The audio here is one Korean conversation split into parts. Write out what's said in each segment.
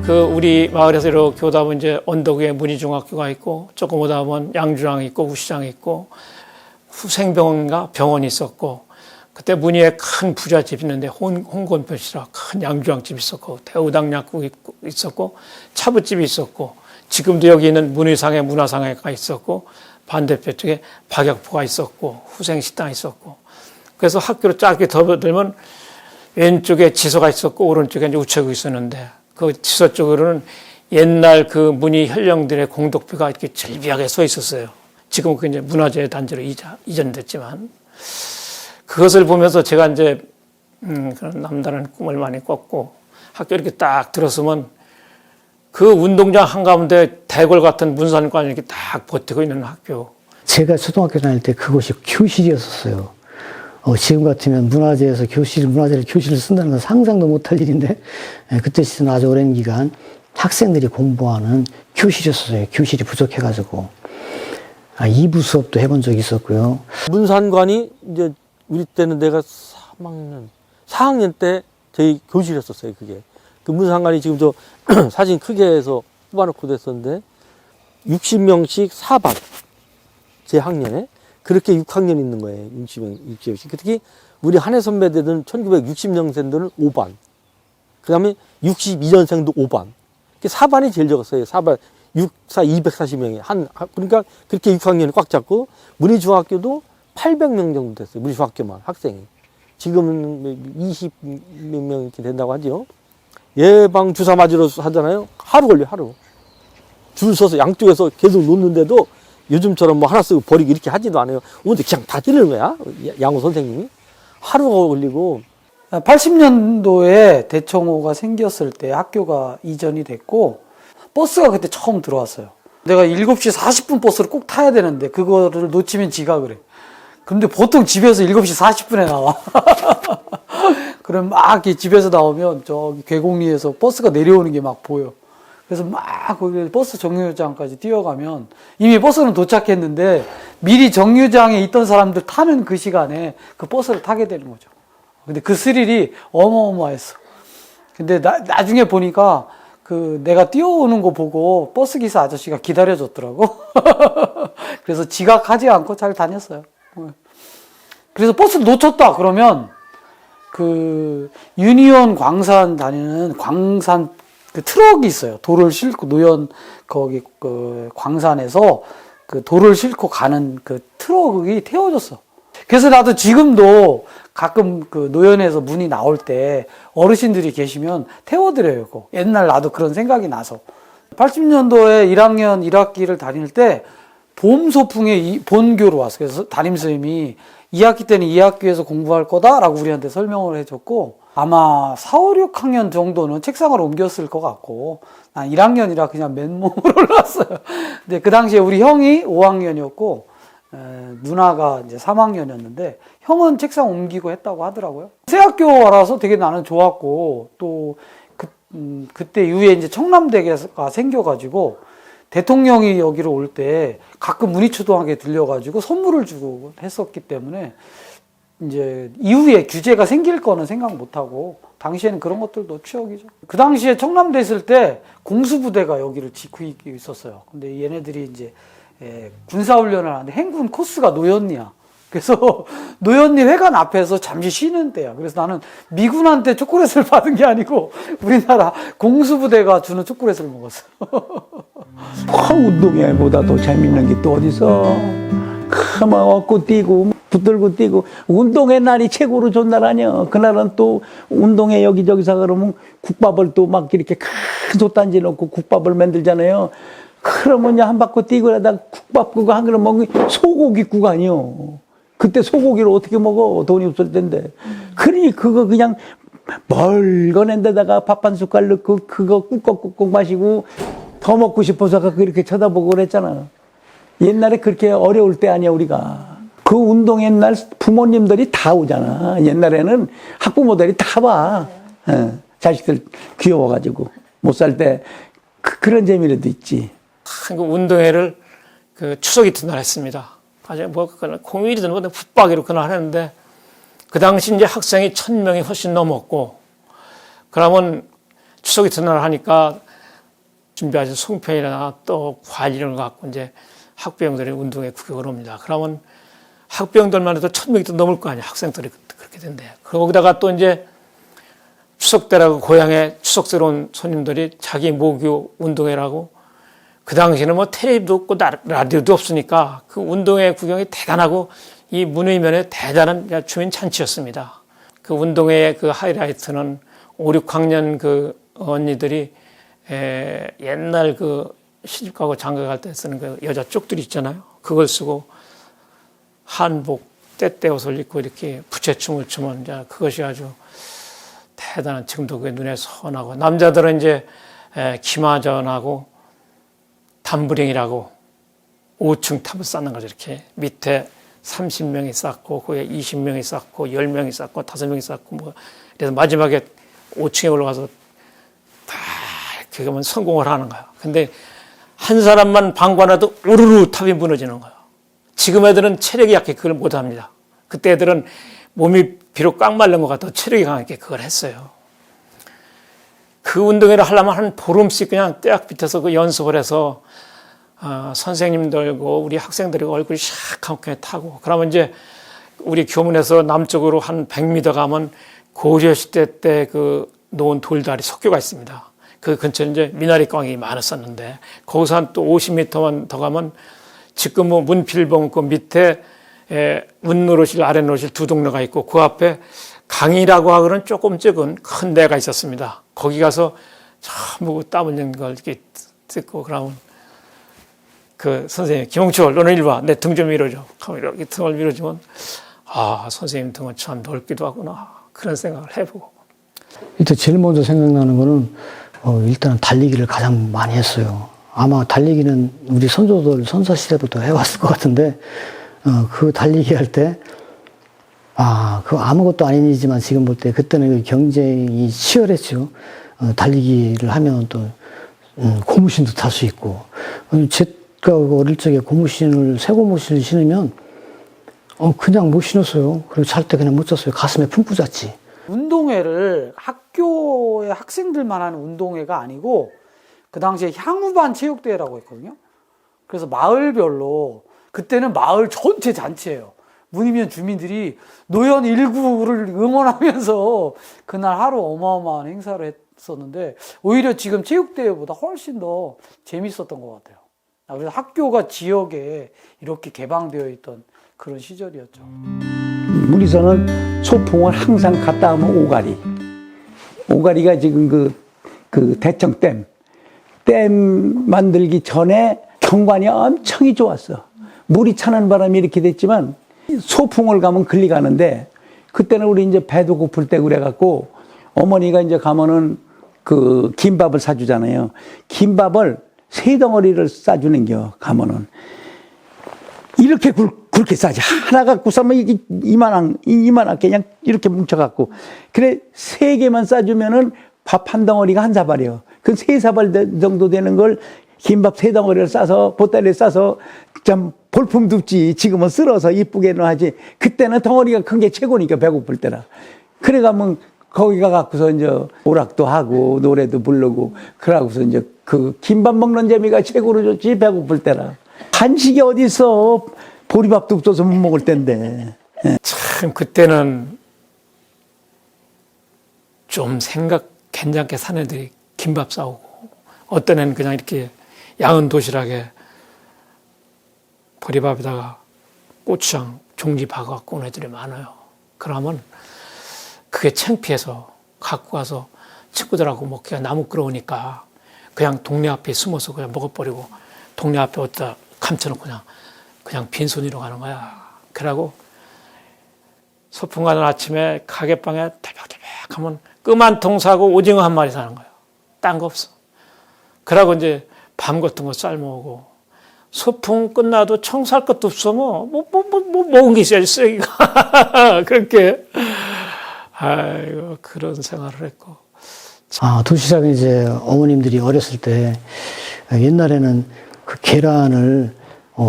그 우리 마을에서 이렇게 오다 보면 이제 언덕 위에 문희중학교가 있고 조금 오다 보면 양주장이 있고 우시장이 있고 후생병원과 병원이 있었고 그때 문희에 큰 부잣집이 있는데 홍건표시라 큰 양주장집이 있었고 대우당약국이 있었고 차부집이 있었고 지금도 여기 있는 문희상해 문화상해가 있었고 반대편 쪽에 박약포가 있었고 후생식당이 있었고 그래서 학교로 짧게 접어들면 왼쪽에 지서가 있었고 오른쪽에 이제 우체국이 있었는데 그 지서 쪽으로는 옛날 그 문희 현령들의 공덕표가 이렇게 절비하게 서 있었어요. 지금은 그 이제 문화재 단지로 이전됐지만 그것을 보면서 제가 이제 그런 남다른 꿈을 많이 꿨고 학교 이렇게 딱 들었으면 그 운동장 한가운데 대궐 같은 문산관이 이렇게 딱 버티고 있는 학교. 제가 초등학교 다닐 때 그것이 교실이었었어요. 지금 같으면 문화재에서 문화재를 교실을 쓴다는 건 상상도 못할 일인데, 그때 시절은 아주 오랜 기간 학생들이 공부하는 교실이었어요. 교실이 부족해가지고. 2부 수업도 해본 적이 있었고요. 문산관이 이제 우리 때는 내가 4학년 때 저희 교실이었었어요, 그게. 그 문산관이 지금 저 사진 크게 해서 뽑아놓고 됐었는데, 60명씩 4반, 제 학년에. 그렇게 6학년 있는 거예요. 60명씩. 특히 우리 한해 선배들은 1960년생들은 5반. 그 다음에 62년생도 5반. 4반이 제일 적었어요. 4반. 240명이. 그러니까 그렇게 6학년이 꽉 잡고, 문희중학교도 800명 정도 됐어요. 문희중학교만, 학생이. 지금은 20명 이렇게 된다고 하죠. 예방주사 맞으러 하잖아요. 하루 걸려요, 하루. 줄 서서 양쪽에서 계속 놓는데도 요즘처럼 뭐 하나 쓰고 버리고 이렇게 하지도 않아요. 오늘 그냥 다 찌르는 거야. 양호 선생님이. 하루가 걸리고. 80년도에 대청호가 생겼을 때 학교가 이전이 됐고 버스가 그때 처음 들어왔어요. 내가 7시 40분 버스를 꼭 타야 되는데 그거를 놓치면 지각을 해. 근데 보통 집에서 7시 40분에 나와. 그럼 막 이렇게 집에서 나오면 저기 계곡리에서 버스가 내려오는 게 막 보여. 그래서 막 거기 버스 정류장까지 뛰어가면 이미 버스는 도착했는데 미리 정류장에 있던 사람들 타는 그 시간에 그 버스를 타게 되는 거죠. 근데 그 스릴이 어마어마했어. 근데 나중에 보니까 그 내가 뛰어오는 거 보고 버스 기사 아저씨가 기다려줬더라고. 그래서 지각하지 않고 잘 다녔어요. 그래서 버스를 놓쳤다 그러면 그 유니온 광산 다니는 광산 그 트럭이 있어요. 돌을 싣고 노연 거기 그 광산에서 그 돌을 싣고 가는 그 트럭이 태워줬어. 그래서 나도 지금도 가끔 그 노연에서 문이 나올 때 어르신들이 계시면 태워드려요. 그거. 옛날 나도 그런 생각이 나서 80년도에 1학년 1학기를 다닐 때 봄 소풍에 본교로 왔어요. 그래서 담임선생님이 2학기 때는 2학기에서 공부할 거다라고 우리한테 설명을 해줬고 아마 4, 5, 6학년 정도는 책상을 옮겼을 것 같고 난 1학년이라 그냥 맨몸으로 올랐어요. 근데 그 당시에 우리 형이 5학년이었고 누나가 이제 3학년이었는데 형은 책상 옮기고 했다고 하더라고요. 새 학교라서 되게 나는 좋았고 또 그때 이후에 이제 청남대가 생겨가지고 대통령이 여기로 올 때 가끔 문희초등학교에 들려가지고 선물을 주고 했었기 때문에 이제 이후에 규제가 생길 거는 생각 못하고 당시에는 그런 것들도 추억이죠. 그 당시에 청남대 있을 때 공수부대가 여기를 지키고 있었어요. 근데 얘네들이 이제 군사훈련을 하는데 행군 코스가 노연리야. 그래서 노연리 회관 앞에서 잠시 쉬는 때야. 그래서 나는 미군한테 초콜릿을 받은 게 아니고 우리나라 공수부대가 주는 초콜릿을 먹었어. 운동회보다 더 재밌는 게 또 어디서 막 얻고 뛰고 붙들고 뛰고 운동회 날이 최고로 좋은 날 아니야. 그날은 또 운동회 여기저기서 그러면 국밥을 또 막 이렇게 큰 솥단지 넣고 국밥을 만들잖아요. 그러면 한 바퀴 뛰고 하다가 국밥국 한 그릇 먹으면 소고기국 아니요. 그때 소고기를 어떻게 먹어? 돈이 없을 텐데. 그러니 그거 그냥 멀거낸 데다가 밥 한 숟갈 넣고 그거 꾹꾹꾹꾹 마시고 더 먹고 싶어서 그렇게 쳐다보고 그랬잖아. 옛날에 그렇게 어려울 때 아니야 우리가. 그 운동 옛날 부모님들이 다 오잖아. 옛날에는 학부모들이 다 와. 자식들 귀여워가지고 못 살 때 그런 재미라도 있지. 그 운동회를 그 추석 이튿날 했습니다. 아주 뭐 공휴일이든 뭐 붙박이로 그날 했는데 그 당시 이제 학생이 1000명이 훨씬 넘었고 그러면 추석 이튿날 하니까 준비하신 송편이나 또 과일 이런 거 갖고 이제 학부형들이 운동회 구경을 옵니다. 그러면 학부형들만 해도 1000명이 또 넘을 거 아니야. 학생들이 그렇게 된대. 거기다가 또 이제 추석 때라고 고향에 추석스러운 손님들이 자기 모교 운동회라고 그 당시에는 뭐 텔레비도 없고 라디오도 없으니까 그 운동회 구경이 대단하고 이 문의면에 대단한 주민 잔치였습니다. 그 운동회의 그 하이라이트는 5, 6학년 그 언니들이 옛날 그 시집가고 장가갈 때 쓰는 그 여자 쪽들이 있잖아요. 그걸 쓰고 한복 떼떼 옷을 입고 이렇게 부채춤을 추면 이제 그것이 아주 대단한, 지금도 그게 눈에 선하고, 남자들은 이제 기마전하고 담브링이라고 5층 탑을 쌓는 거죠. 이렇게 밑에 30명이 쌓고 거기에 20명이 쌓고 10명이 쌓고 5명이 쌓고 뭐 그래서 마지막에 5층에 올라가서 다 이렇게 하면 성공을 하는 거야. 근데 한 사람만 방관해도 우르르 탑이 무너지는 거야. 지금 애들은 체력이 약해 그걸 못 합니다. 그때 애들은 몸이 비록 꽉 말른 것 같아도 체력이 강하게 그걸 했어요. 그 운동회를 하려면 한 보름씩 그냥 떼약 밑에서 그 연습을 해서 선생님들고 우리 학생들이 얼굴이 샥하게 타고, 그러면 이제 우리 교문에서 남쪽으로 한 100m 가면 고려시대 때 그 놓은 돌다리 석교가 있습니다. 그 근처에 이제 미나리광이 많았었는데 거기서 한 또 50m만 더 가면 지금 뭐 문필봉 그 밑에 운노로실 아랫노실 두 동네가 있고 그 앞에 강이라고 하고는 조금 적은 큰 데가 있었습니다. 거기 가서 전부 땀 흘린 걸 이렇게 듣고 그러면 그 선생님, 김홍철 너는 이리 와. 내 등 좀 밀어줘. 이렇게 등을 밀어주면 아, 선생님 등은 참 넓기도 하구나. 그런 생각을 해보고. 일단 제일 먼저 생각나는 거는 일단은 달리기를 가장 많이 했어요. 아마 달리기는 우리 선조들 선사 시대부터 해왔을 것 같은데 그 달리기 할 때 그 아무것도 아닌 일이지만 지금 볼 때 그때는 경쟁이 치열했죠. 달리기를 하면 또 고무신도 탈 수 있고, 제가 어릴 적에 새 고무신을 신으면 그냥 못 신었어요. 그리고 잘 때 그냥 못 잤어요. 가슴에 품고 잤지. 운동회를 학교의 학생들만 하는 운동회가 아니고 그 당시에 향후반 체육대회라고 했거든요. 그래서 마을별로, 그때는 마을 전체 잔치예요. 문이면 주민들이 노연 1구를 응원하면서 그날 하루 어마어마한 행사를 했었는데 오히려 지금 체육대회보다 훨씬 더 재밌었던 것 같아요. 그래서 학교가 지역에 이렇게 개방되어 있던 그런 시절이었죠. 우리서는 소풍을 항상 갔다 오면 오가리. 오가리가 지금 그 대청댐 만들기 전에 경관이 엄청이 좋았어. 물이 차는 바람이 이렇게 됐지만 소풍을 가면 글리 가는데, 그때는 우리 이제 배도 고플 때 그래갖고 어머니가 이제 가면은 그 김밥을 사주잖아요. 김밥을 3덩어리를 싸주는겨. 가면은 이렇게 굵게 싸지. 하나 갖고 싸면 이게 이만하게 그냥 이렇게 뭉쳐갖고, 그래 3개만 싸주면은 밥 한 덩어리가 한 사발이요. 그 3사발 정도 되는 걸 김밥 3덩어리를 싸서 보따리에 싸서 참 볼품 둡지. 지금은 쓸어서 이쁘게는 하지. 그때는 덩어리가 큰 게 최고니까, 배고플 때라. 그래 가면 거기 가갖고서 이제 오락도 하고 노래도 부르고 그러고서 이제 그 김밥 먹는 재미가 최고로 좋지. 배고플 때라. 한식이 어디 있어. 보리밥도 없어서 못 먹을 텐데. 참 그때는 좀 생각 괜찮게 산 애들이 김밥 싸오고, 어떤 애는 그냥 이렇게 양은 도시락에 보리밥에다가 고추장 종지 박아갖고 온 애들이 많아요. 그러면 그게 창피해서 갖고 가서 친구들하고 먹기가 나무끄러우니까 그냥 동네 앞에 숨어서 그냥 먹어버리고 동네 앞에 어디다 감춰놓고 그냥 빈손으로 가는 거야. 그러고 소풍 가는 아침에 가게방에 대박대박 하면 끔 한 통 사고 오징어 한 마리 사는 거예요. 딴 거 없어. 그러고 이제 밤 같은 거 삶아오고, 소풍 끝나도 청소할 것도 없어. 먹은 게 있어야지, 쓰레기가. 그렇게. 아이고, 그런 생활을 했고. 도시락은 이제 어머님들이 어렸을 때 옛날에는 그 계란을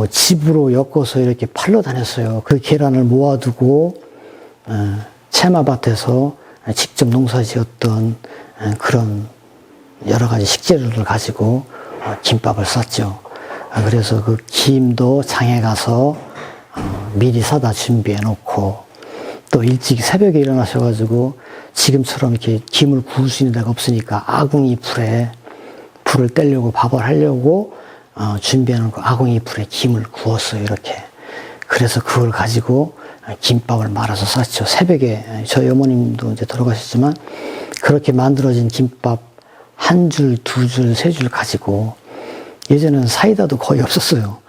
집으로 엮어서 이렇게 팔러 다녔어요. 그 계란을 모아두고 채마밭에서 직접 농사 지었던 그런 여러 가지 식재료를 가지고 김밥을 쌌죠. 그래서 그 김도 장에 가서 미리 사다 준비해 놓고 또 일찍 새벽에 일어나셔가지고 지금처럼 이렇게 김을 구울 수 있는 데가 없으니까 아궁이 불에 불을 떼려고 밥을 하려고 준비해 놓은 그 아궁이 불에 김을 구웠어요. 이렇게. 그래서 그걸 가지고 김밥을 말아서 쌌죠. 새벽에 저희 어머님도 이제 돌아가셨지만 그렇게 만들어진 김밥 한 줄, 두 줄, 세 줄 가지고 예전에는 사이다도 거의 없었어요.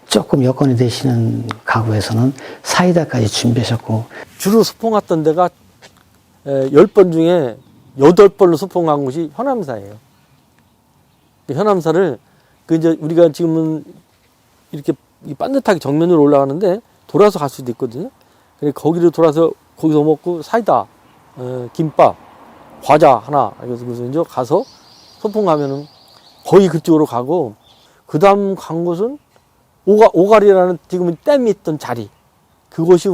조금 여건이 되시는 가구에서는 사이다까지 준비하셨고 주로 소풍 갔던 데가 10번 중에 8번로 소풍 간 곳이 현암사예요. 현암사를 이제 우리가 지금은 이렇게 반듯하게 정면으로 올라가는데 돌아서 갈 수도 있거든요. 거기를 돌아서 거기서 먹고 사이다, 김밥, 과자 하나 그래서 이제 가서 소풍 가면은 거의 그쪽으로 가고 그 다음 간 곳은 오가리라는 지금은 댐이 있던 자리 그곳이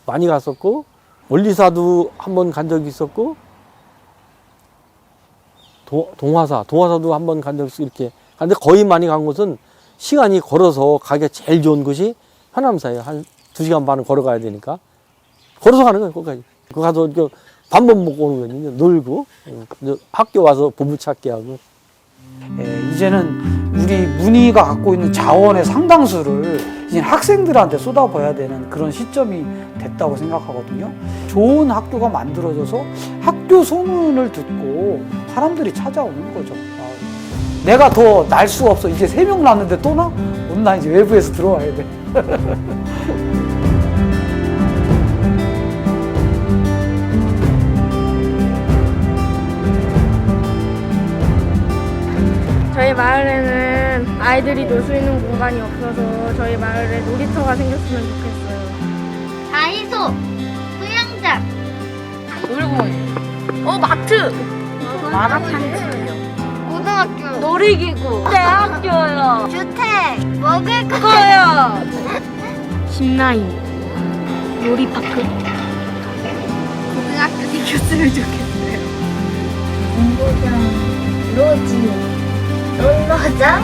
많이 갔었고 원리사도 한번 간 적이 있었고 동화사도 한번 간 적이 있었고 이렇게 근데 거의 많이 간 곳은 시간이 걸어서 가기가 제일 좋은 곳이 현암사예요. 한 2시간 반을 걸어가야 되니까 걸어서 가는 거예요. 거기까지. 그 가서 밥만 먹고 오는 거거든요. 놀고 이제 학교 와서 보물찾기 하고. 이제는 우리 문희가 갖고 있는 자원의 상당수를 이제 학생들한테 쏟아봐야 되는 그런 시점이 됐다고 생각하거든요. 좋은 학교가 만들어져서 학교 소문을 듣고 사람들이 찾아오는 거죠. 내가 더 날 수가 없어. 이제 3명 낳는데 또 나? 나 이제 외부에서 들어와야 돼. 저희 마을에는 아이들이 놀 수 있는 공간이 없어서 저희 마을에 놀이터가 생겼으면 좋겠어요. 다이소, 수영장, 놀이공원, 마트, 만화판지, 고등학교, 놀이기구, 대학교요, 주택, 먹을 거, 거요, 짚라인, 놀이파크. 고등학교 생겼으면 좋겠어요. 공부장, 로지, 놀러장.